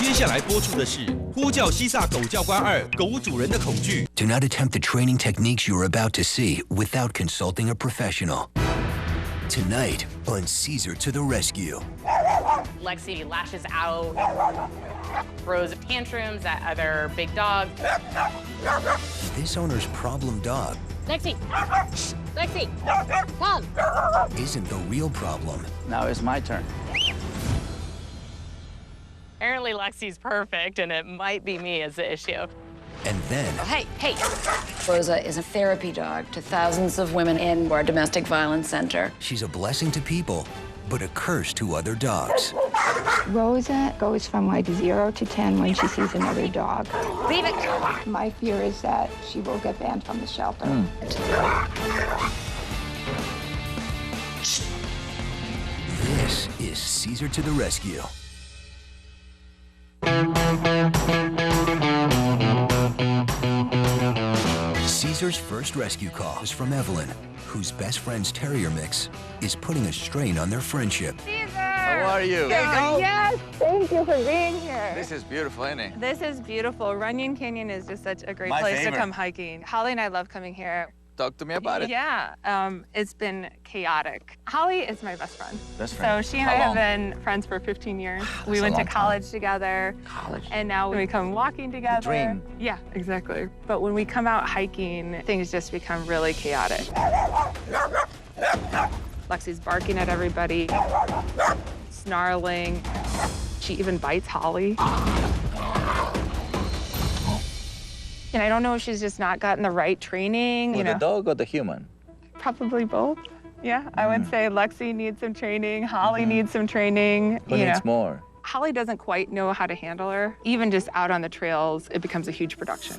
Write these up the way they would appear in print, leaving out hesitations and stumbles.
接下来播出的是《呼叫西萨狗教官2：狗主人的恐惧》。Do not attempt the training techniques you're about to see without consulting a professional. Tonight on Caesar to the Rescue. Lexi lashes out, throws tantrums at other big dogs. This owner's problem dog Lexi! Lexi! Come! isn't the real problem. Now it's my turn. Apparently Lexi's perfect, and it might be me as the issue. And then Oh, hey! Rosa is a therapy dog to thousands of women in our domestic violence center. she's a blessing to people, but a curse to other dogs. Rosa goes from like 0 to 10 when she sees another dog. Leave it! My fear is that she will get banned from the shelter. This is Caesar to the Rescue. Caesar's first rescue call is from Evelyn, whose best friend's terrier mix is putting a strain on their friendship. How are you? Yes, thank you for being here. This is beautiful, isn't it? This is beautiful. Runyon Canyon is just such a great My place favorite. to come hiking. Holly and I love coming here. Talk to me about it. Yeah, it's been chaotic. Holly is my best friend. Best friend. So she and How I have long? been friends for 15 years. We a went to long time. college together. College. And now we come walking together. dream. Yeah, exactly. But when we come out hiking, things just become really chaotic. Lexi's barking at everybody, snarling. She even bites Holly. And I don't know if she's just not gotten the right training, With the dog or the human? Probably both. Yeah, I would say Lexi needs some training, Holly needs some training. Who needs more? Holly doesn't quite know how to handle her. Even just out on the trails, it becomes a huge production.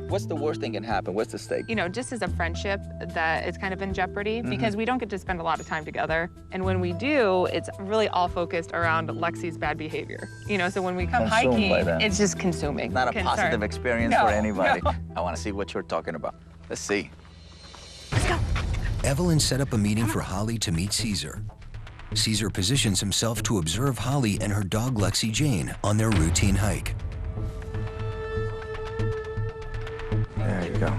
What's the worst thing can happen? What's the stake? You know, just as a friendship that is kind of in jeopardy because we don't get to spend a lot of time together. And when we do, it's really all focused around Lexi's bad behavior. You know, so when we come Consumed hiking, by that. it's just consuming. Not a concern. positive experience No, for anybody. no. I want to see what you're talking about. Let's see. Evelyn set up a meeting for Holly to meet Caesar. Caesar positions himself to observe Holly and her dog Lexi Jane on their routine hike. There you go.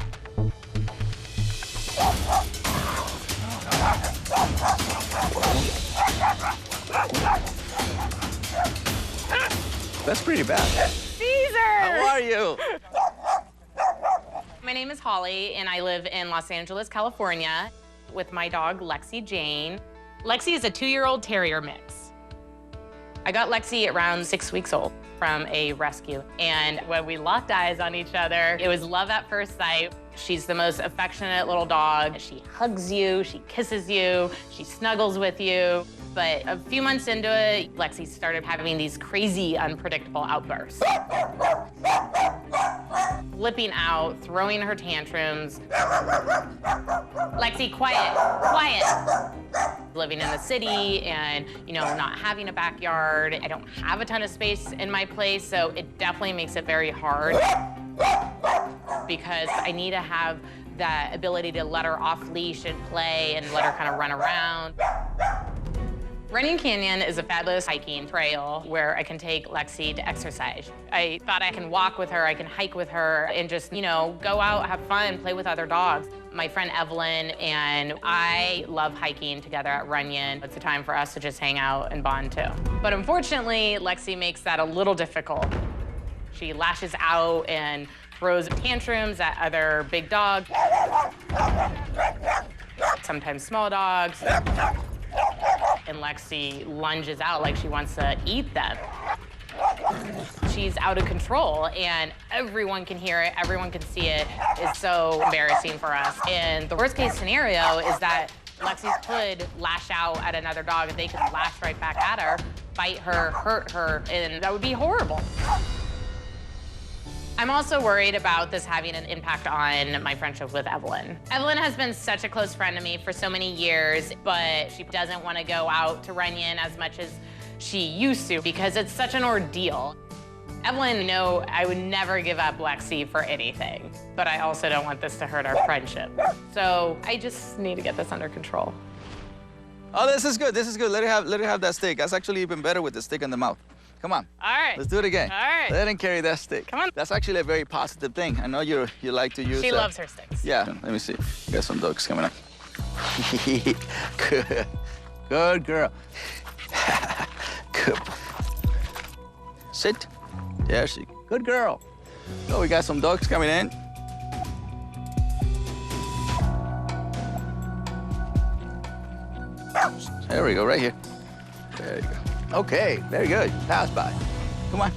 That's pretty bad. Caesar! How are you? My name is Holly, and I live in Los Angeles, California, with my dog, Lexi Jane. Lexi is a 2-year-old terrier mix. I got Lexi around 6 weeks old from a rescue, and when we locked eyes on each other, it was love at first sight. She's the most affectionate little dog. She hugs you, she kisses you, she snuggles with you. But a few months into it, Lexi started having these crazy, unpredictable outbursts. Flipping out, throwing her tantrums. Lexi, quiet, quiet. Living in the city and, you know, not having a backyard. I don't have a ton of space in my place, so it definitely makes it very hard because I need to have that ability to let her off leash and play and let her kind of run around. Runyon Canyon is a fabulous hiking trail where I can take Lexi to exercise. I thought I can walk with her, I can hike with her, and just, you know, go out, have fun, play with other dogs. My friend Evelyn and I love hiking together at Runyon. It's a time for us to just hang out and bond too. But unfortunately, Lexi makes that a little difficult. She lashes out and throws tantrums at other big dogs, sometimes small dogs. And Lexi lunges out like she wants to eat them. She's out of control, and everyone can hear it, everyone can see it. It's so embarrassing for us. And the worst case scenario is that Lexi could lash out at another dog, and they could lash right back at her, bite her, hurt her, and that would be horrible. I'm also worried about this having an impact on my friendship with Evelyn. Evelyn has been such a close friend to me for so many years, but she doesn't want to go out to Runyon as much as she used to because it's such an ordeal. Evelyn, no, I would never give up Lexi for anything, but I also don't want this to hurt our friendship. So I just need to get this under control. Oh, this is good. This is good. Let her have that steak. That's actually even better with the stick in the mouth. Come on. All right. Let's do it again. All right. Let him carry that stick. Come on. That's actually a very positive thing. I know you like to use She loves her sticks. Yeah, let me see. Got some dogs coming up. Good. Good girl. Good. Sit. There she. Good girl. Oh, we got some dogs coming in. There we go, right here. There you go. Okay, very good. Pass by. Come on.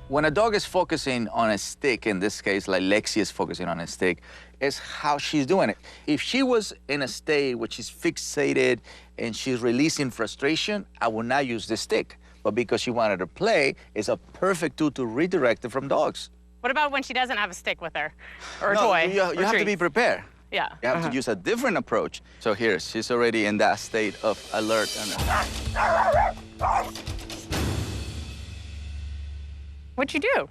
When a dog is focusing on a stick, in this case, like Lexi is focusing on a stick, is how she's doing it. If she was in a state where she's fixated and she's releasing frustration, I would not use the stick. But because she wanted to play, it's a perfect tool to redirect it from dogs. What about when she doesn't have a stick with her or a No, toy? you have to be prepared. Yeah. You have to use a different approach. So here, she's already in that state of alert. What'd you do?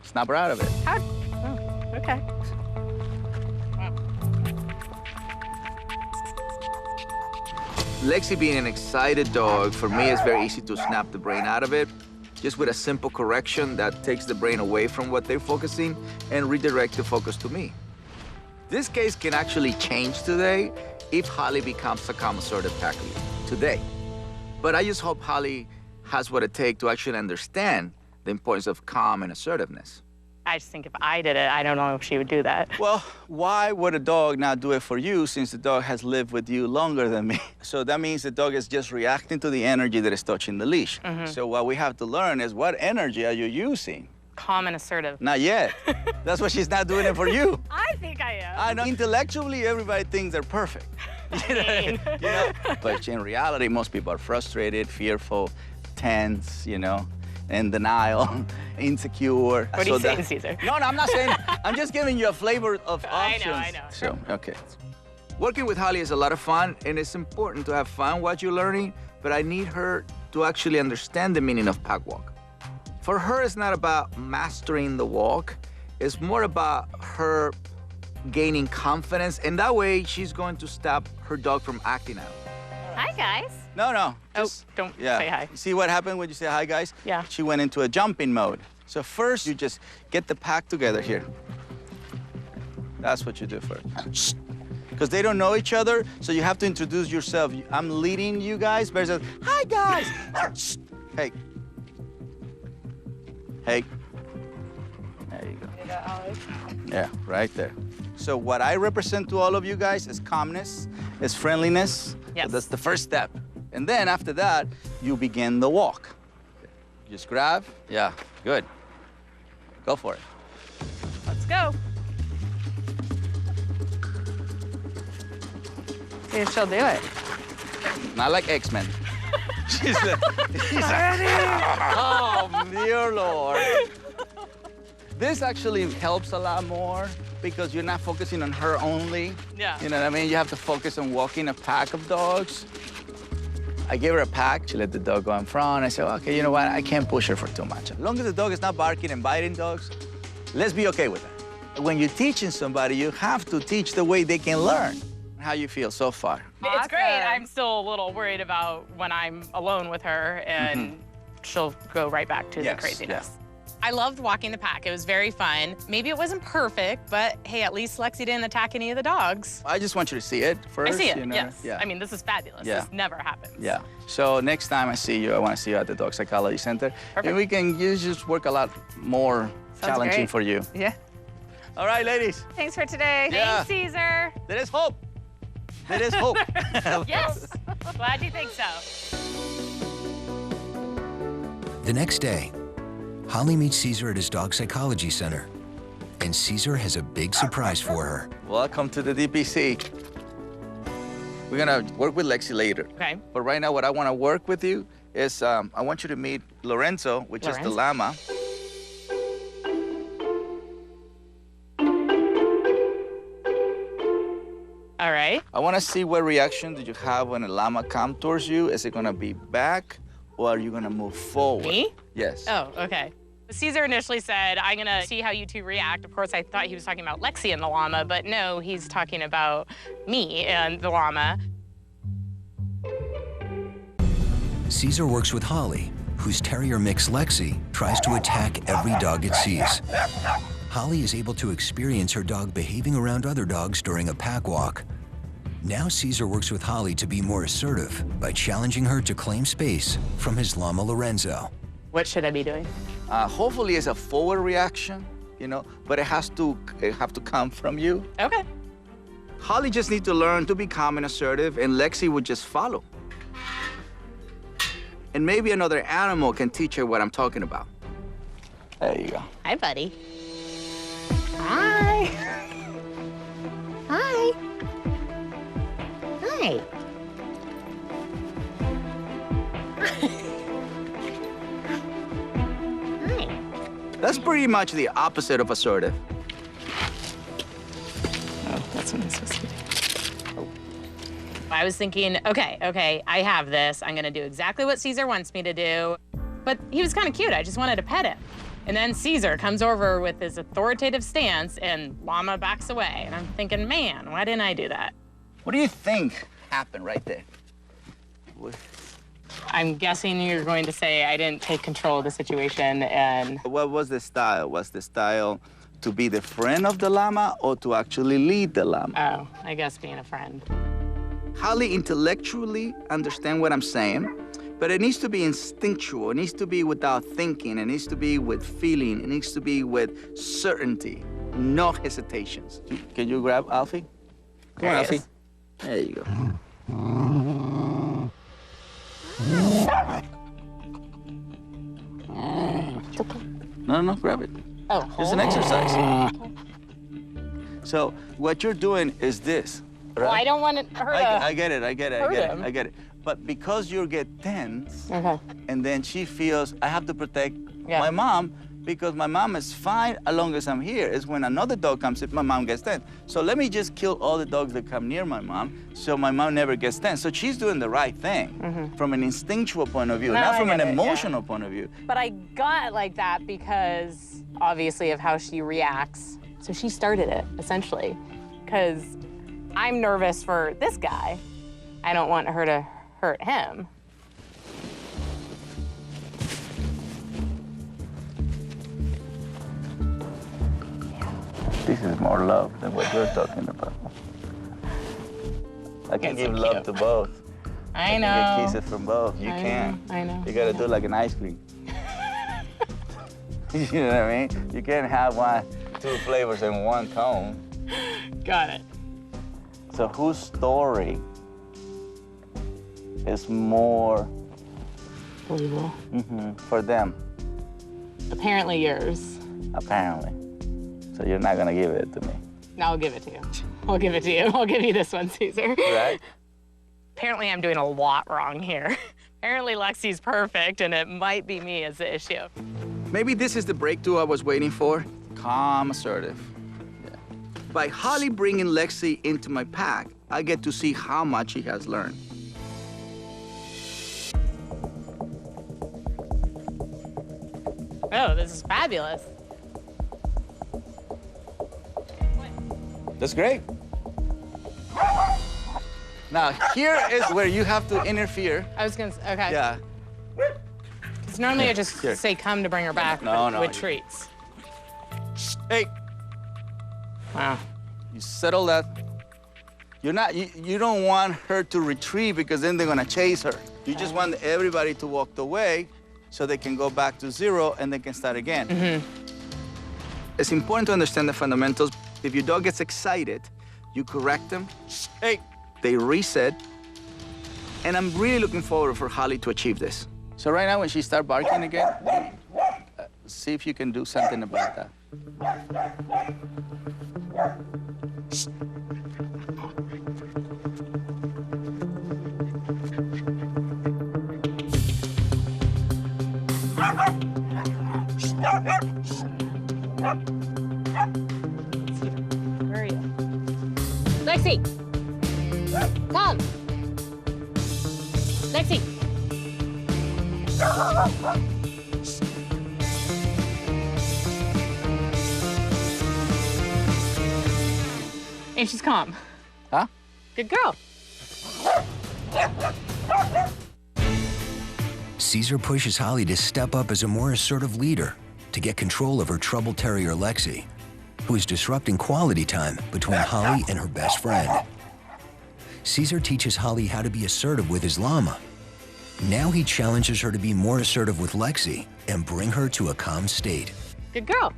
Snap her out of it. How? Oh, okay. Lexi being an excited dog, for me, it's very easy to snap the brain out of it. Just with a simple correction that takes the brain away from what they're focusing and redirect the focus to me. This case can actually change today if Holly becomes a calm, assertive pack leader today. But I just hope Holly has what it takes to actually understand the importance of calm and assertiveness. I just think if I did it, I don't know if she would do that. Well, why would a dog not do it for you since the dog has lived with you longer than me? So that means the dog is just reacting to the energy that is touching the leash. So what we have to learn is what energy are you using? Calm and assertive. Not yet. That's why she's not doing it for you. I think I am. I know intellectually everybody thinks they're perfect. You know? But in reality, most people are frustrated, fearful, tense, you know, in denial, insecure. What are you saying, Caesar? No, I'm not saying. I'm just giving you a flavor of options. I know. So, okay. Working with Holly is a lot of fun, and it's important to have fun while you're learning, but I need her to actually understand the meaning of pack walk. For her, it's not about mastering the walk. It's more about her gaining confidence, and that way she's going to stop her dog from acting out. Hi, guys. No. Don't say hi. See what happened when you say hi, guys? Yeah. She went into a jumping mode. So first, you just get the pack together here. That's what you do first. Because they don't know each other, so you have to introduce yourself. I'm leading you guys versus, hi, guys. Hey. Hey. There you go. Yeah, right there. So what I represent to all of you guys is calmness, is friendliness. Yes. So that's the first step. And then after that, you begin the walk. Just grab. Yeah, good. Go for it. Let's go. See if she'll do it. Not like X-Men. She's like, oh, dear Lord. This actually helps a lot more because you're not focusing on her only. Yeah. You know what I mean? You have to focus on walking a pack of dogs. I gave her a pack. She let the dog go in front. I said, okay, you know what? I can't push her for too much. As long as the dog is not barking and biting dogs, let's be okay with that. When you're teaching somebody, you have to teach the way they can learn. How you feel so far? It's great. I'm still a little worried about when I'm alone with her and she'll go right back to the craziness. I loved walking the pack. It was very fun. Maybe it wasn't perfect, but hey, at least Lexi didn't attack any of the dogs. I just want you to see it first. I see it, you know? yes. Yeah. I mean, this is fabulous. Yeah. This never happens. Yeah. So next time I see you, I want to see you at the Dog Psychology Center. Perfect. And we can just work a lot more challenging great. for you. Yeah. All right, ladies. Thanks for today. Yeah. Thanks, Caesar. There is hope. There is hope. Yes. Glad you think so. The next day, Holly meets Caesar at his dog psychology center, and Caesar has a big surprise for her. Welcome to the DPC. We're gonna work with Lexi later. Okay. But right now, what I want to work with you is I want you to meet Lorenzo, which is the llama. All right. I want to see what reaction did you have when a llama comes towards you. Is it gonna be back, or are you gonna move forward? Me? Yes. Oh, okay. Caesar initially said, I'm gonna see how you two react. Of course, I thought he was talking about Lexi and the llama, but no, he's talking about me and the llama. Caesar works with Holly, whose terrier mix Lexi tries to attack every dog it sees. Holly is able to experience her dog behaving around other dogs during a pack walk. Now Caesar works with Holly to be more assertive by challenging her to claim space from his llama Lorenzo. What should I be doing? Hopefully it's a forward reaction, you know, but it have to come from you. Okay. Holly just needs to learn to be calm and assertive, and Lexi would just follow. And maybe another animal can teach her what I'm talking about. There you go. Hi, buddy. Hi. Hi. Hi. Hi. That's pretty much the opposite of assertive. Oh, that's what I'm supposed to do. I was thinking, okay, I have this. I'm gonna do exactly what Caesar wants me to do. But he was kind of cute. I just wanted to pet him. And then Caesar comes over with his authoritative stance and llama backs away. And I'm thinking, man, why didn't I do that? What do you think happened right there? I'm guessing you're going to say I didn't take control of the situation and... What was the style? Was the style to be the friend of the llama or to actually lead the llama? Oh, I guess being a friend. Holly intellectually understand what I'm saying, but it needs to be instinctual. It needs to be without thinking. It needs to be with feeling. It needs to be with certainty, no hesitations. Can you grab Alfie? Come on, Alfie. There you go. No, grab it. Oh, It's an exercise. So what you're doing is this. Right? Well, I don't want her to... I get it. I get it. But because you get tense, and then she feels, I have to protect my mom because my mom is fine as long as I'm here. It's when another dog comes, if my mom gets tense. So let me just kill all the dogs that come near my mom so my mom never gets tense. So she's doing the right thing from an instinctual point of view, not from an emotional point of view. But I got it like that because, obviously, of how she reacts. So she started it, essentially, because I'm nervous for this guy. I don't want her to hurt him. This is more love than what you're talking about. I can give love to both. I know. I can get kisses from both. You can. I know. You gotta do like an ice cream. You know what I mean? You can't have two flavors in one cone. Got it. So whose story is more Believable. for them? Apparently yours. Apparently. So you're not gonna give it to me. No, I'll give it to you. I'll give it to you. I'll give you this one, Caesar. Right? Apparently I'm doing a lot wrong here. Apparently Lexi's perfect, and it might be me as the issue. Maybe this is the breakthrough I was waiting for. Calm, assertive. Yeah. By Holly bringing Lexi into my pack, I get to see how much she has learned. Oh, this is fabulous. That's great. Now, here is where you have to interfere. I was gonna say, okay. Yeah. Because normally I just say come to bring her back No. with treats. Hey, Wow. you settle that. You don't want her to retreat because then they're gonna chase her. You just want everybody to walk away so they can go back to zero and they can start again. It's important to understand the fundamentals. If your dog gets excited, you correct them. Hey, they reset. And I'm really looking forward for Holly to achieve this. So right now when she starts barking again, see if you can do something about that. Where are you? Lexi! Come! Lexi! And she's calm. Huh? Good girl. Caesar pushes Holly to step up as a more assertive leader to get control of her troubled terrier Lexi, who is disrupting quality time between Holly and her best friend. Caesar teaches Holly how to be assertive with his llama. Now he challenges her to be more assertive with Lexi and bring her to a calm state. Good girl.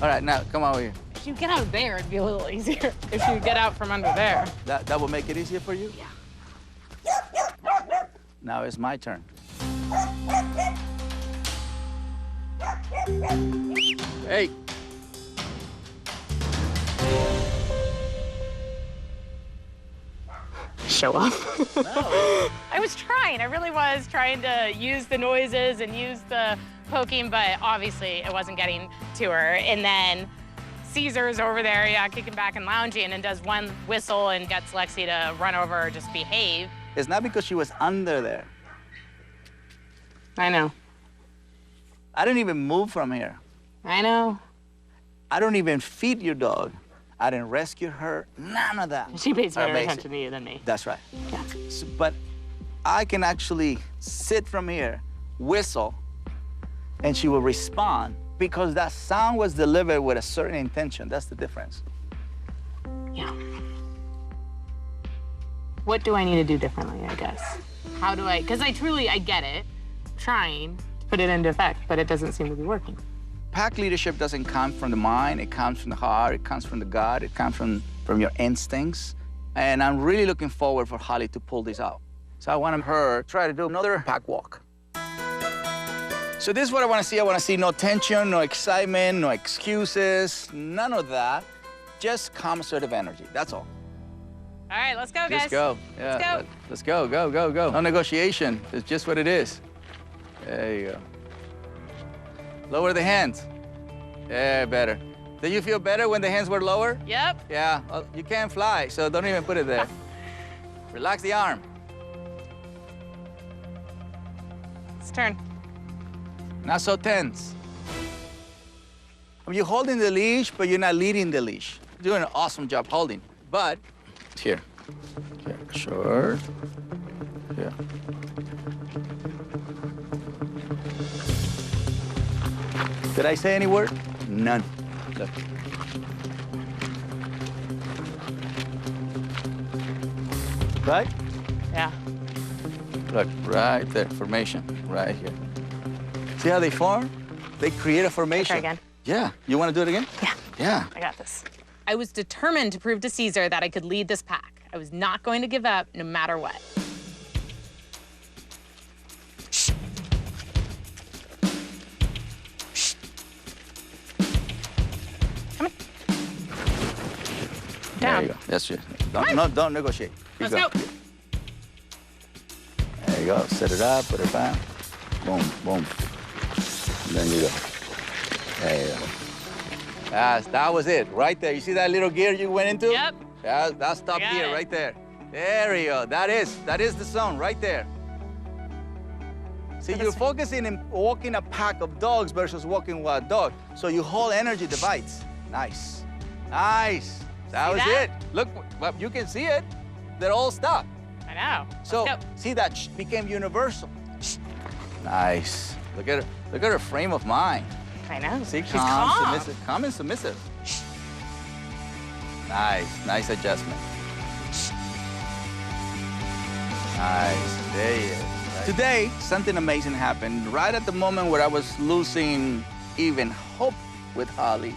All right, now come over here. If you get out of there, it'd be a little easier. If you get out from under there. That will make it easier for you? Yeah. Now it's my turn. Hey. Show off. No. I was trying. I really was trying to use the noises and use the poking, but obviously it wasn't getting to her. And then Caesar's over there, yeah, kicking back and lounging, and does one whistle and gets Lexi to run over or just behave. It's not because she was under there. I know. I didn't even move from here. I know. I don't even feed your dog. I didn't rescue her, none of that. She pays better attention to you than me. That's right. Yeah. So, but I can actually sit from here, whistle, and she will respond because that sound was delivered with a certain intention. That's the difference. Yeah. What do I need to do differently, I guess? How do I, because I get it, trying to put it into effect, but it doesn't seem to be working. Pack leadership doesn't come from the mind, it comes from the heart, it comes from the gut, it comes from your instincts. And I'm really looking forward for Holly to pull this out. So I want her to try to do another pack walk. So this is what I want to see. I want to see no tension, no excitement, no excuses, none of that. Just calm, assertive energy, that's all. All right, let's go, guys. Let's go. Yeah, let's go. Let's go, go, go, go. No negotiation, it's just what it is. There you go. Lower the hands. Yeah, better. Did you feel better when the hands were lower? Yep. Yeah, well, you can't fly, so don't even put it there. Relax the arm. It's turn. Not so tense. You're holding the leash, but you're not leading the leash. You're doing an awesome job holding. But, here. Here, short. Here. Did I say any word? None. Look. Right? Yeah. Look, right there, formation, right here. See how they form? They create a formation. Try again. Yeah. You want to do it again? Yeah. Yeah. I got this. I was determined to prove to Caesar that I could lead this pack. I was not going to give up no matter what. Come on. There Down. you go. That's it. Don't negotiate. Keep Let's go. There you go. Set it up, put it back. Boom, boom. And then you go. There you go. That was it, right there. You see that little gear you went into? Yep. That's top gear right there. There you go. That is the zone right there. See, you're focusing in walking a pack of dogs versus walking wild dog. So your whole energy divides. Nice. Nice. That was it. Look, well, you can see it. They're all stuck. I know. So, see, that became universal. Nice. Look at her frame of mind. I know. See, She's calm, submissive. Calm and submissive. Nice adjustment. Nice, there you go. Today, something amazing happened. Right at the moment where I was losing even hope with Holly,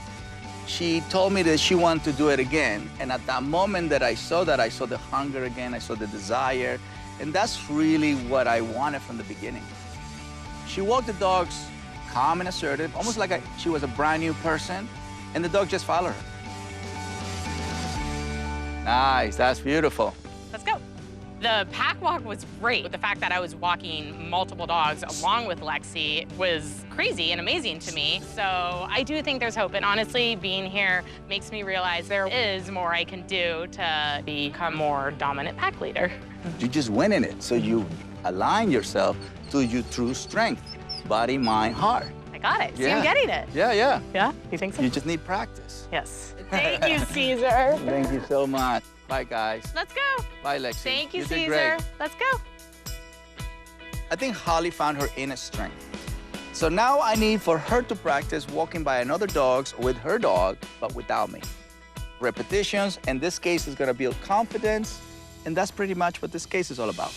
she told me that she wanted to do it again. And at that moment that I saw the hunger again, I saw the desire. And that's really what I wanted from the beginning. She walked the dogs calm and assertive, almost like she was a brand new person, and the dog just followed her. Nice, that's beautiful. Let's go. The pack walk was great. The fact that I was walking multiple dogs along with Lexi was crazy and amazing to me. So I do think there's hope. And honestly, being here makes me realize there is more I can do to become more dominant pack leader. You just went in it, so you align yourself to your true strength, body, mind, heart. I got it. See, Yeah. I'm getting it. Yeah, yeah. Yeah? You think so? You just need practice. Yes. Thank you, Caesar. Thank you so much. Bye, guys. Let's go. Bye, Lexi. Thank you, did Caesar. great. Let's go. I think Holly found her inner strength. So now I need for her to practice walking by another dogs with her dog, but without me. Repetitions, in this case, is gonna build confidence, and that's pretty much what this case is all about.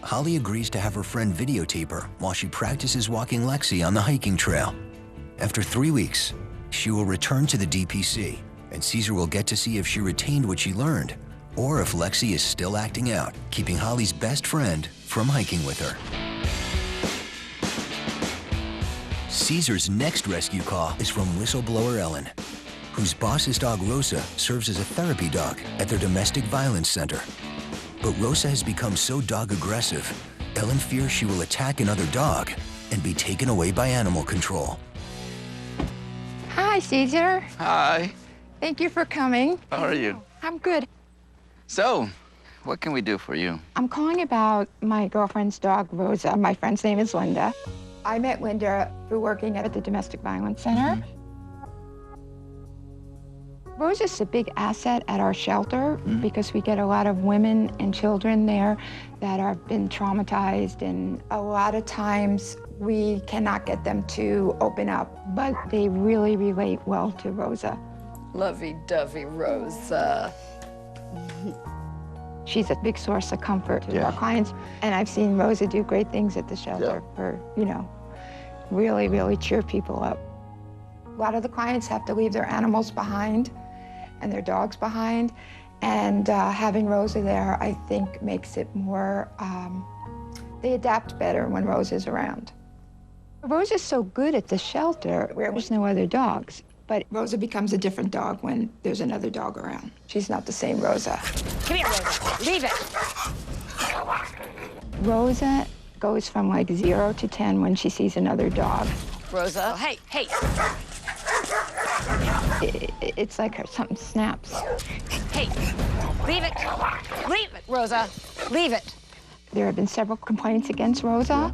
Holly agrees to have her friend videotape her while she practices walking Lexi on the hiking trail. After 3 weeks, she will return to the DPC, and Caesar will get to see if she retained what she learned, or if Lexi is still acting out, keeping Holly's best friend from hiking with her. Caesar's next rescue call is from whistleblower Ellen, whose boss's dog Rosa serves as a therapy dog at their domestic violence center. But Rosa has become so dog aggressive, Ellen fears she will attack another dog and be taken away by animal control. Hi, Caesar. Hi, Thank you for coming. how are you? I'm good. So, what can we do for you? I'm calling about my girlfriend's dog, Rosa. My friend's name is Linda. I met Linda through working at the Domestic Violence Center. Rosa's a big asset at our shelter because we get a lot of women and children there that have been traumatized, and a lot of times we cannot get them to open up, but they really relate well to Rosa. Lovey-dovey Rosa. She's a big source of comfort to our clients, and I've seen Rosa do great things at the shelter for, you know, really, really cheer people up. A lot of the clients have to leave their animals behind and their dogs behind, and having Rosa there, I think, makes it more, they adapt better when Rosa's around. Rosa's so good at the shelter where there's no other dogs, but Rosa becomes a different dog when there's another dog around. She's not the same Rosa. Come here, Rosa. Leave it. Rosa goes from like 0 to 10 when she sees another dog. Rosa. Hey, hey. It's like something snaps. Hey. Leave it. Leave it, Rosa. Leave it. There have been several complaints against Rosa,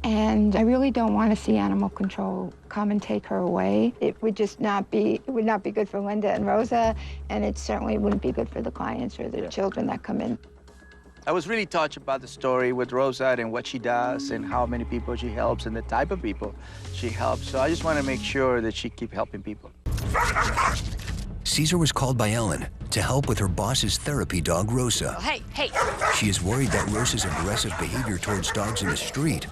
and I really don't want to see animal control come and take her away. It would just not be, it would not be good for Linda and Rosa, and it certainly wouldn't be good for the clients or the children that come in. I was really touched about the story with Rosa and what she does and how many people she helps and the type of people she helps. So I just want to make sure that she keep helping people. Caesar was called by Ellen to help with her boss's therapy dog, Rosa. Hey, hey. She is worried that Rosa's aggressive behavior towards dogs in the street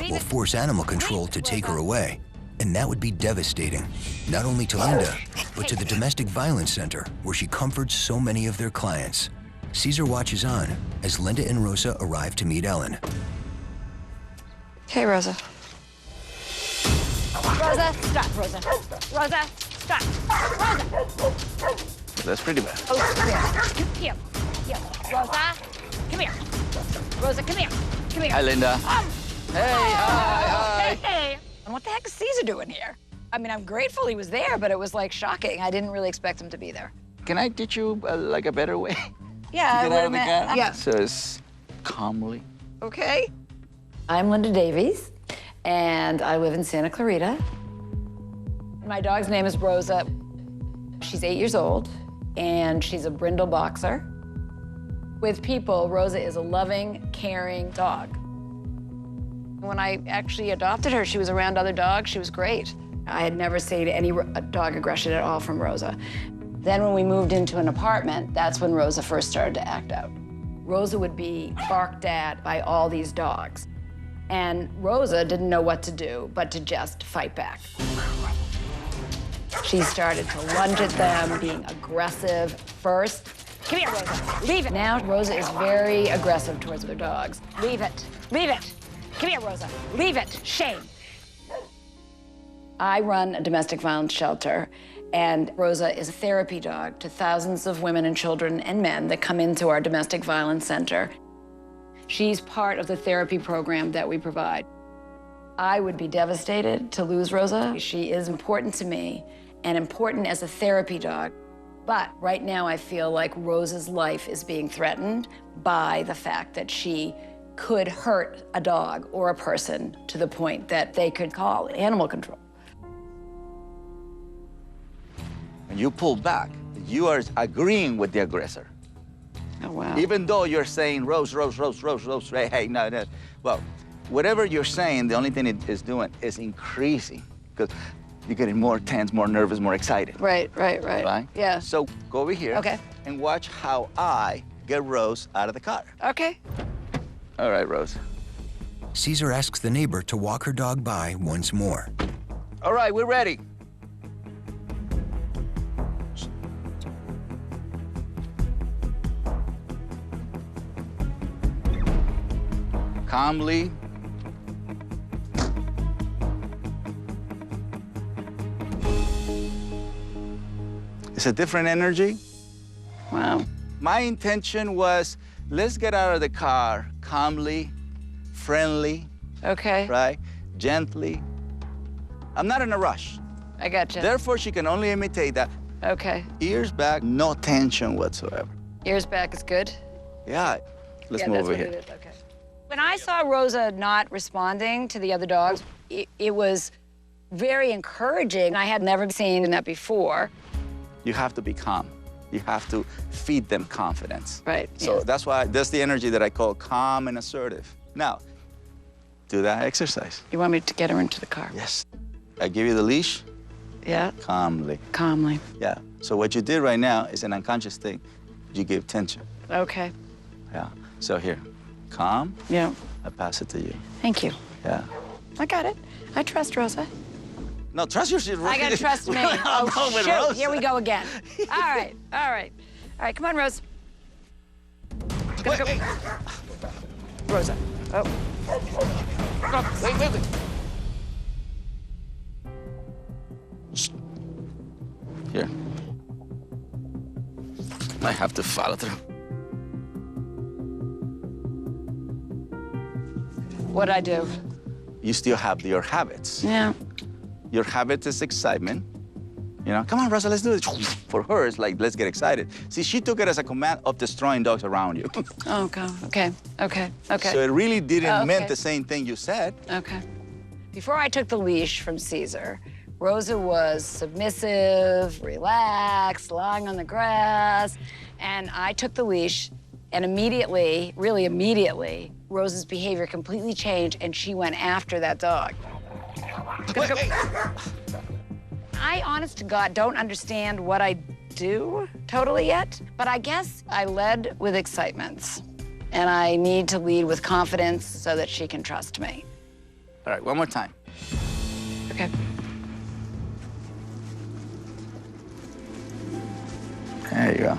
will force animal control to take her away. And that would be devastating, not only to Linda, but to the Domestic Violence Center, where she comforts so many of their clients. Caesar watches on as Linda and Rosa arrive to meet Ellen. Hey, Rosa. Rosa, stop, Rosa. Rosa, stop. Rosa. That's pretty bad. Oh, come here. Here. Rosa, come here. Rosa, come here. Come here. Hi, Linda. Hey, hi. Hey. And what the heck is Caesar doing here? I mean, I'm grateful he was there, but it was like shocking. I didn't really expect him to be there. Can I teach you like a better way? Yeah, Get out of the cat? yeah. So it's calmly. Okay. I'm Linda Davies, and I live in Santa Clarita. My dog's name is Rosa. She's 8 years old, and she's a brindle boxer. With people, Rosa is a loving, caring dog. When I actually adopted her, she was around other dogs. She was great. I had never seen any dog aggression at all from Rosa. Then when we moved into an apartment, that's when Rosa first started to act out. Rosa would be barked at by all these dogs. And Rosa didn't know what to do but to just fight back. She started to lunge at them, being aggressive first. Come here, Rosa. Leave it. Now Rosa is very aggressive towards other dogs. Leave it. Leave it. Come here, Rosa. Leave it. Shame. I run a domestic violence shelter, and Rosa is a therapy dog to thousands of women and children and men that come into our domestic violence center. She's part of the therapy program that we provide. I would be devastated to lose Rosa. She is important to me and important as a therapy dog. But right now I feel like Rosa's life is being threatened by the fact that she could hurt a dog or a person to the point that they could call animal control. When you pull back, you are agreeing with the aggressor. Oh, wow. Even though you're saying, Rose, Rose, Rose, Rose, Rose, hey, no, no. Well, whatever you're saying, the only thing it is doing is increasing, because you're getting more tense, more nervous, more excited. Right. Right? Yeah. So go over here. Okay. And watch how I get Rose out of the car. Okay. All right, Rose. Caesar asks the neighbor to walk her dog by once more. All right, we're ready. Calmly. It's a different energy. Wow. My intention was, let's get out of the car calmly, friendly, Okay. right? Gently. I'm not in a rush. I gotcha. Therefore, she can only imitate that. Okay. Ears back, no tension whatsoever. Ears back is good. Yeah. Let's Yeah, move that's over what here. it is. Okay. When I saw Rosa not responding to the other dogs, it was very encouraging. I had never seen that before. You have to be calm. You have to feed them confidence. Right. So yes. that's the energy that I call calm and assertive. Now, do that exercise. You want me to get her into the car? Yes. I give you the leash, Yeah. calmly. Calmly. Yeah. So what you did right now is an unconscious thing. You gave tension. Okay. Yeah. So here, calm. Yeah. I pass it to you. Thank you. Yeah. I got it. I trust Rosa. No, trust your shit. I gotta trust me. Oh, shoot. Here we go again. All right. All right. All right. Come on, Rose. Wait. Rosa. Oh. Wait. Here. I have to follow through. What'd I do? You still have your habits. Yeah. Your habit is excitement. You know, come on, Rosa, let's do it. For her, it's like, let's get excited. See, she took it as a command of destroying dogs around you. Oh, God. Okay. So it really didn't Okay. mean the same thing you said. Okay. Before I took the leash from Caesar, Rosa was submissive, relaxed, lying on the grass, and I took the leash, and immediately, really immediately, Rosa's behavior completely changed, and she went after that dog. Wait. I, honest to God, don't understand what I do totally yet, but I guess I led with excitement, and I need to lead with confidence so that she can trust me. All right, one more time. Okay. There you go.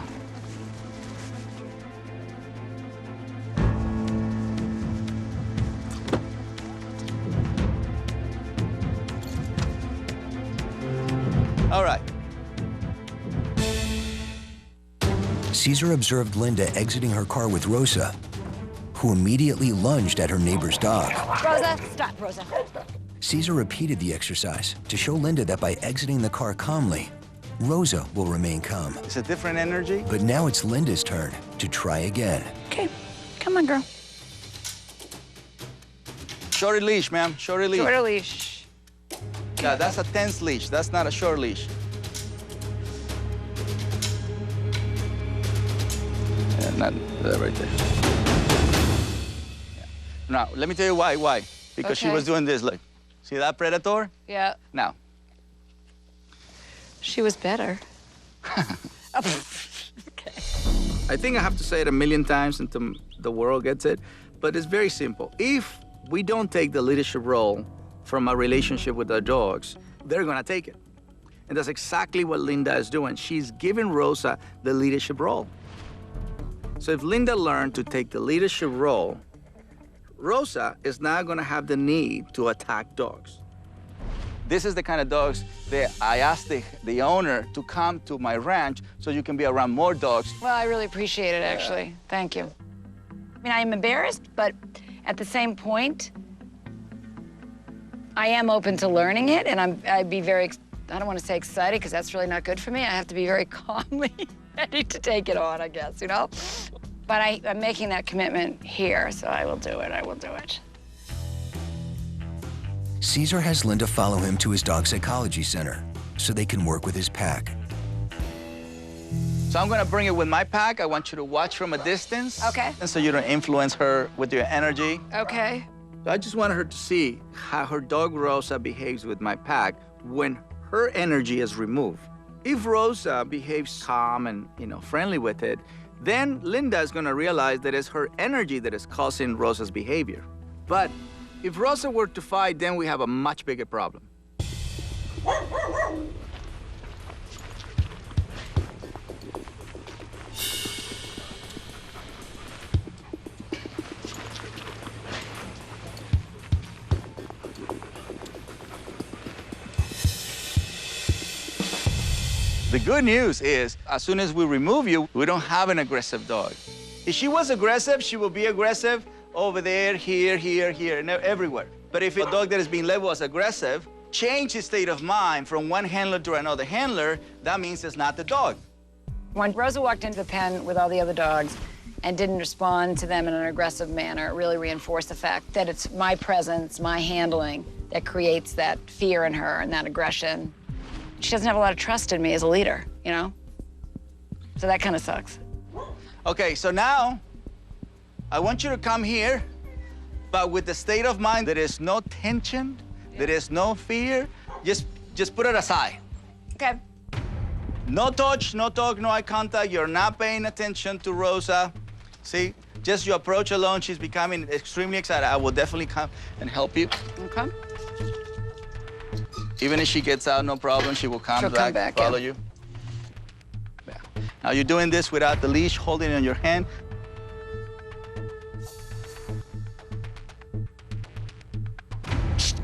All right. Caesar observed Linda exiting her car with Rosa, who immediately lunged at her neighbor's dog. Rosa, stop, Rosa. Caesar repeated the exercise to show Linda that by exiting the car calmly, Rosa will remain calm. It's a different energy. But now it's Linda's turn to try again. Okay, come on, girl. Shorty leash, ma'am. Shorty leash. Shorter leash. Yeah, that's a tense leash. That's not a short leash. Yeah, not that right there. Yeah. Now, let me tell you why. Why? Because she Okay. was doing this. Look, see that predator? Yeah. Now, She was better. Okay. I think I have to say it a million times until the world gets it, but it's very simple. If we don't take the leadership role from our relationship with our dogs, they're gonna take it. And that's exactly what Linda is doing. She's giving Rosa the leadership role. So if Linda learned to take the leadership role, Rosa is not gonna have the need to attack dogs. This is the kind of dogs that I asked the owner to come to my ranch so you can be around more dogs. Well, I really appreciate it, actually. Thank you. I mean, I am embarrassed, but at the same point, I am open to learning it, and I'd be very, I don't want to say excited, because that's really not good for me. I have to be very calmly ready to take it on, I guess, you know? But I'm making that commitment here, so I will do it. I will do it. Caesar has Linda follow him to his dog psychology center so they can work with his pack. So I'm gonna bring it with my pack. I want you to watch from a distance. Okay. And so you don't influence her with your energy. Okay. So I just want her to see how her dog Rosa behaves with my pack when her energy is removed. If Rosa behaves calm and, friendly with it, then Linda is gonna realize that it's her energy that is causing Rosa's behavior. But if Rosa were to fight, then we have a much bigger problem. The good news is, as soon as we remove you, we don't have an aggressive dog. If she was aggressive, she will be aggressive over there, here, and everywhere. But if a dog that is being labeled as aggressive change his state of mind from one handler to another handler, that means it's not the dog. When Rosa walked into the pen with all the other dogs and didn't respond to them in an aggressive manner, it really reinforced the fact that it's my presence, my handling, that creates that fear in her and that aggression. She doesn't have a lot of trust in me as a leader, So that kind of sucks. Okay, so now I want you to come here, but with the state of mind, there is no tension, there is no fear. Just put it aside. Okay. No touch, no talk, no eye contact. You're not paying attention to Rosa. See, just your approach alone, she's becoming extremely excited. I will definitely come and help you. Okay. Even if she gets out, no problem. She will come She'll back, come back, follow yeah. you. Yeah. Now you're doing this without the leash, holding it in your hand.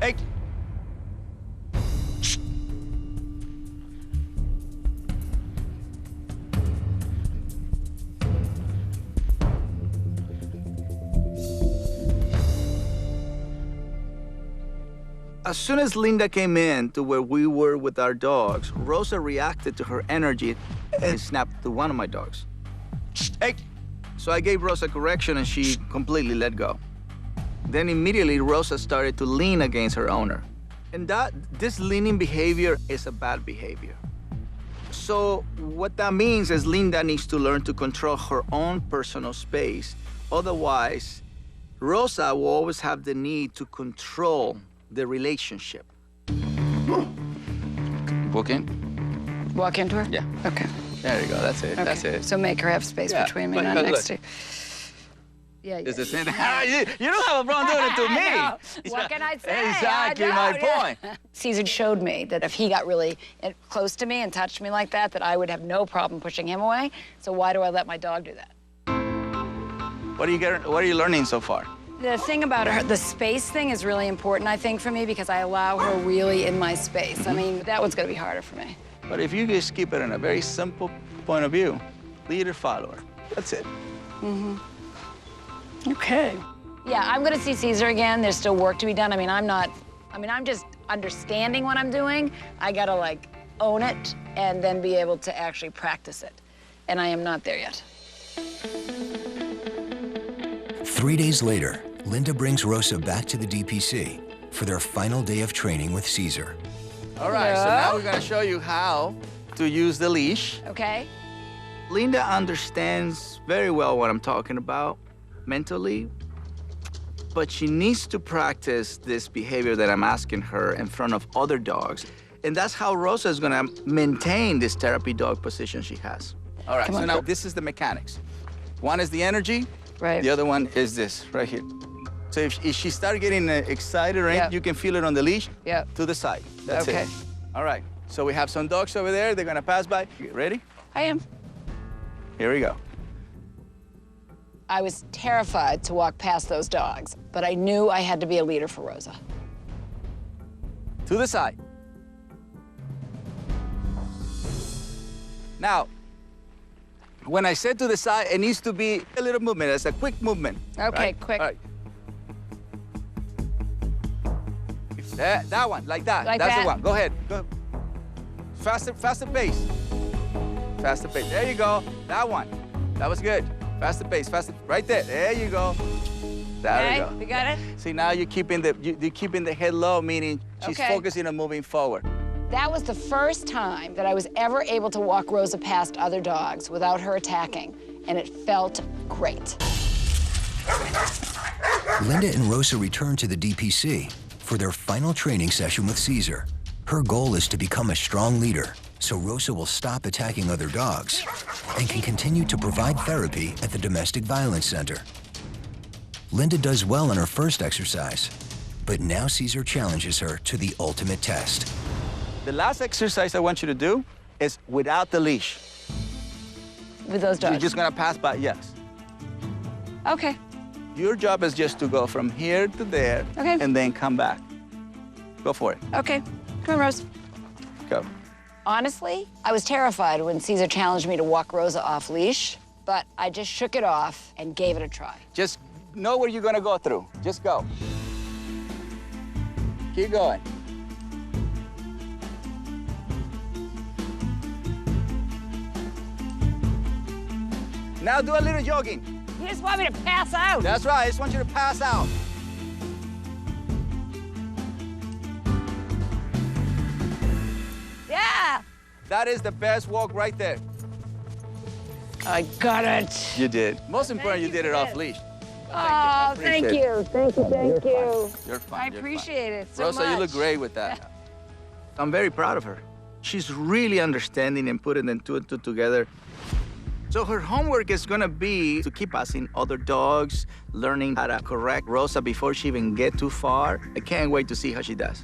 Hey. As soon as Linda came in to where we were with our dogs, Rosa reacted to her energy and snapped to one of my dogs. Hey! So I gave Rosa correction and she completely let go. Then immediately Rosa started to lean against her owner. And this leaning behavior is a bad behavior. So what that means is Linda needs to learn to control her own personal space. Otherwise, Rosa will always have the need to control the relationship. Walk in. Walk into her? Yeah. Okay. There you go. That's it. Okay. That's it. So make her have space Yeah, between me, but not look. next to you. Yeah, Is yeah. the same? You don't have a problem doing it to me. I know. What can I say? Exactly I know, my yeah. point. Caesar showed me that if he got really close to me and touched me like that I would have no problem pushing him away. So why do I let my dog do that? What are you learning so far? The thing about her, the space thing is really important, I think, for me, because I allow her really in my space. I mean, that one's gonna be harder for me. But if you just keep it in a very simple point of view, leader, follower, that's it. Okay. Yeah, I'm gonna see Caesar again. There's still work to be done. I'm just understanding what I'm doing. I gotta own it and then be able to actually practice it. And I am not there yet. 3 days later, Linda brings Rosa back to the DPC for their final day of training with Caesar. All right, so now we're gonna show you how to use the leash. Okay? Linda understands very well what I'm talking about mentally, but she needs to practice this behavior that I'm asking her in front of other dogs. And that's how Rosa is gonna maintain this therapy dog position she has. All right, so now this is the mechanics. One is the energy, Right. the other one is this right here. So if she starts getting excited, right, Yeah. you can feel it on the leash Yeah. to the side. That's Okay. it. All right, so we have some dogs over there. They're gonna pass by. You ready? I am. Here we go. I was terrified to walk past those dogs, but I knew I had to be a leader for Rosa. To the side. Now, when I said to the side, it needs to be a little movement. It's a quick movement. Okay, right? quick. All right. That one, like that. Like That's that? the one. Go ahead. Go. Faster pace. Faster pace. There you go. That one. That was good. Faster pace, faster. Right there. There you go. There we go. We got it? See, now you're keeping the head low, meaning she's Okay. focusing on moving forward. That was the first time that I was ever able to walk Rosa past other dogs without her attacking, and it felt great. Linda and Rosa return to the DPC for their final training session with Caesar. Her goal is to become a strong leader, so Rosa will stop attacking other dogs and can continue to provide therapy at the Domestic Violence Center. Linda does well on her first exercise, but now Caesar challenges her to the ultimate test. The last exercise I want you to do is without the leash. With those dogs? You're just gonna pass by, yes. Okay. Your job is just to go from here to there Okay. and then come back. Go for it. Okay. Come on, Rose. Go. Honestly, I was terrified when Caesar challenged me to walk Rosa off leash, but I just shook it off and gave it a try. Just know where you're gonna go through. Just go. Keep going. Now do a little jogging. You just want me to pass out. That's right, I just want you to pass out. Yeah. That is the best walk right there. I got it. You did. Most important, you did it off leash. Oh, thank you. Thank you. Thank you. You're fine. I you're fine. appreciate it so Rosa, much. you look great with that. I'm very proud of her. She's really understanding and putting the two and two together. So her homework is gonna be to keep passing other dogs, learning how to correct Rosa before she even get too far. I can't wait to see how she does.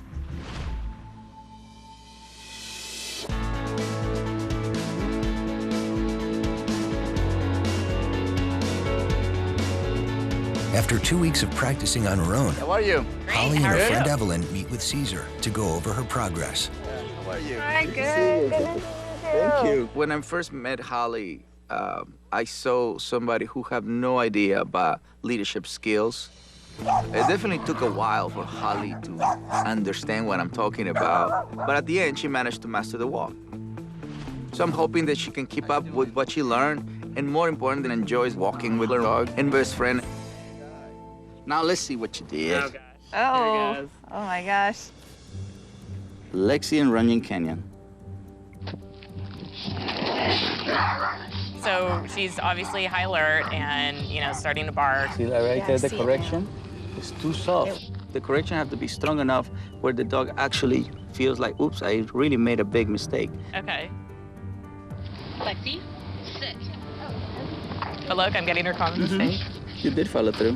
After 2 weeks of practicing on her own, How are you? Holly and How her are friend you? Evelyn meet with Caesar to go over her progress. How are you? Hi, good. Thank you. When I first met Holly, I saw somebody who had no idea about leadership skills. It definitely took a while for Holly to understand what I'm talking about, but at the end, she managed to master the walk. So I'm hoping that she can keep up with what she learned, and more important, enjoys walking with her dog and best friend. Now let's see what you did. Oh, oh my gosh. Lexi and Runyon Canyon. So she's obviously high alert and, starting to bark. See that right Yeah, there, I the see it correction? It's too soft. The correction have to be strong enough where the dog actually feels like, oops, I really made a big mistake. Okay. Lexi, sit. But look, I'm getting her calm Mm-hmm. mistake. You did follow through.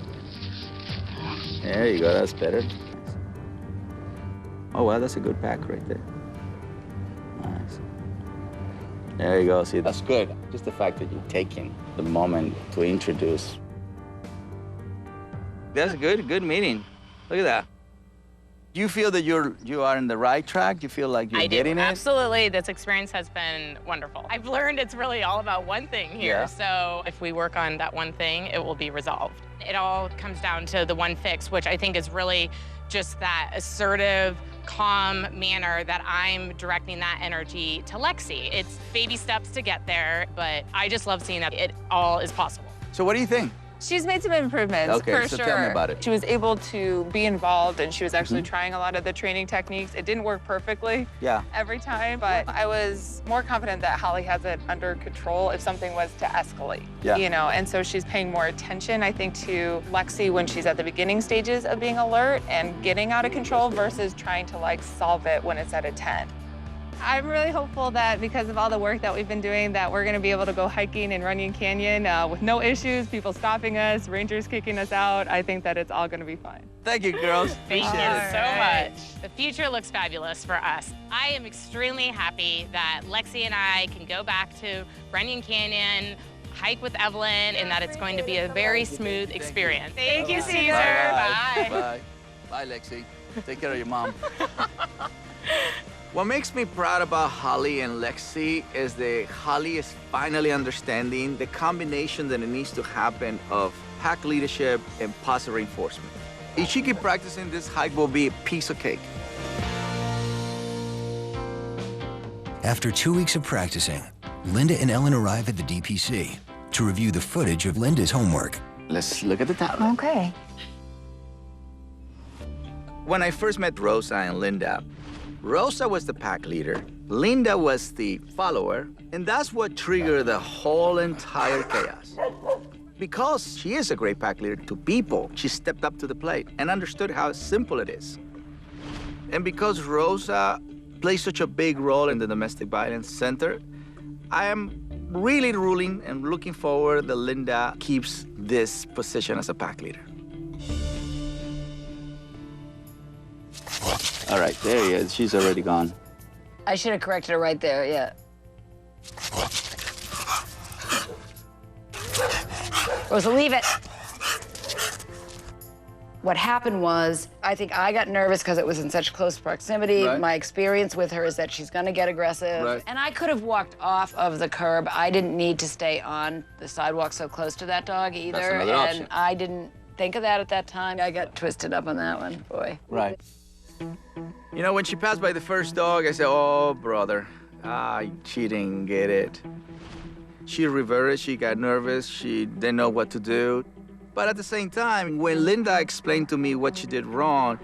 There you go, that's better. Oh, wow, that's a good pack right there. Nice. There you go, see, that's good. Just the fact that you're taking the moment to introduce. That's a good meeting. Look at that. Do you feel that you are in the right track? Do you feel like you're I do, getting it? absolutely. This experience has been wonderful. I've learned it's really all about one thing here. Yeah. So if we work on that one thing, it will be resolved. It all comes down to the one fix, which I think is really just that assertive, calm manner that I'm directing that energy to Lexi. It's baby steps to get there, but I just love seeing that it all is possible. So what do you think? She's made some improvements, Okay, for so sure. tell me about it. She was able to be involved, and she was actually trying a lot of the training techniques. It didn't work perfectly Yeah. every time, but I was more confident that Holly has it under control if something was to escalate. Yeah. And so she's paying more attention, I think, to Lexi when she's at the beginning stages of being alert and getting out of control versus trying to solve it when it's at a 10. I'm really hopeful that because of all the work that we've been doing, that we're gonna be able to go hiking in Runyon Canyon with no issues, people stopping us, rangers kicking us out. I think that it's all gonna be fine. Thank you, girls. Thank you Appreciate it. so right. much. The future looks fabulous for us. I am extremely happy that Lexi and I can go back to Runyon Canyon, hike with Evelyn, and that it's going to be a very smooth experience. Thank you, Caesar. Bye. Bye. Bye, Lexi. Take care of your mom. What makes me proud about Holly and Lexi is that Holly is finally understanding the combination that it needs to happen of pack leadership and positive reinforcement. If she keep practicing, this hike will be a piece of cake. After 2 weeks of practicing, Linda and Ellen arrive at the DPC, to review the footage of Linda's homework. Let's look at the tablet. Okay. When I first met Rosa and Linda, Rosa was the pack leader, Linda was the follower, and that's what triggered the whole entire chaos. Because she is a great pack leader to people, she stepped up to the plate and understood how simple it is. And because Rosa plays such a big role in the domestic violence center, I am really rooting and looking forward that Linda keeps this position as a pack leader. All right, there he is. She's already gone. I should have corrected her right there, yeah. Rosa, leave it. What happened was, I think I got nervous because it was in such close proximity. Right. My experience with her is that she's gonna get aggressive. Right. And I could have walked off of the curb. I didn't need to stay on the sidewalk so close to that dog either. That's another and option. I didn't think of that at that time. I got twisted up on that one, boy. Right. You know, when she passed by the first dog, I said, oh, brother, she didn't get it. She reverted, she got nervous, she didn't know what to do. But at the same time, when Linda explained to me what she did wrong,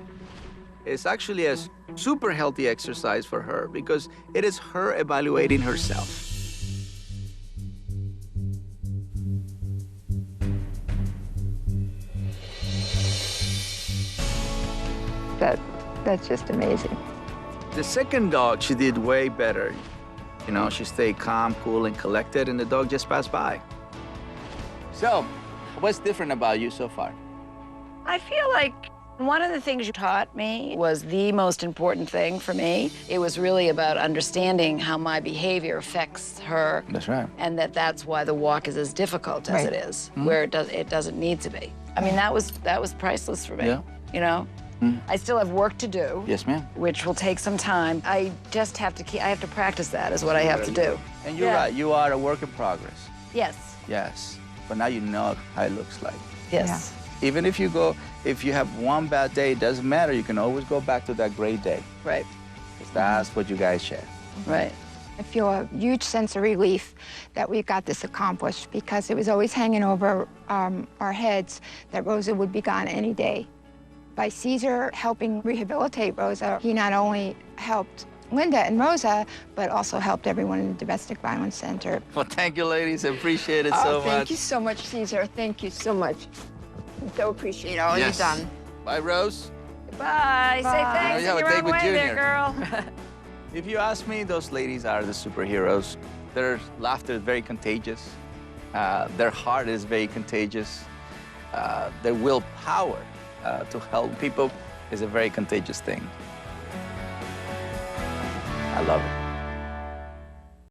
it's actually a super healthy exercise for her because it is her evaluating herself. That's just amazing. The second dog, she did way better. You know, she stayed calm, cool, and collected, and the dog just passed by. So, what's different about you so far? I feel like one of the things you taught me was the most important thing for me. It was really about understanding how my behavior affects her. That's right. And that's why the walk is as difficult as Right. it is, where it doesn't need to be. I mean, that was priceless for me. Yeah. You know? I still have work to do. Yes, ma'am. Which will take some time. I just have to I have to practice that is what I have to do. And you're Yeah. right, you are a work in progress. Yes. Yes. But now you know how it looks like. Yes. Even if you have one bad day, it doesn't matter. You can always go back to that great day. Right. 'Cause that's what you guys share. Right. I feel a huge sense of relief that we got this accomplished because it was always hanging over our heads that Rosa would be gone any day. By Caesar helping rehabilitate Rosa, he not only helped Linda and Rosa, but also helped everyone in the domestic violence center. Well, thank you, ladies. I appreciate it Oh, so thank much. you so much, Caesar. Thank you so much. So appreciate all Yes. you've done. Bye, Rose. Bye. Say Bye. thanks You have in a your date own with way there, Junior. girl. If you ask me, those ladies are the superheroes. Their laughter is very contagious. Their heart is very contagious. Their willpower to help people is a very contagious thing. I love it.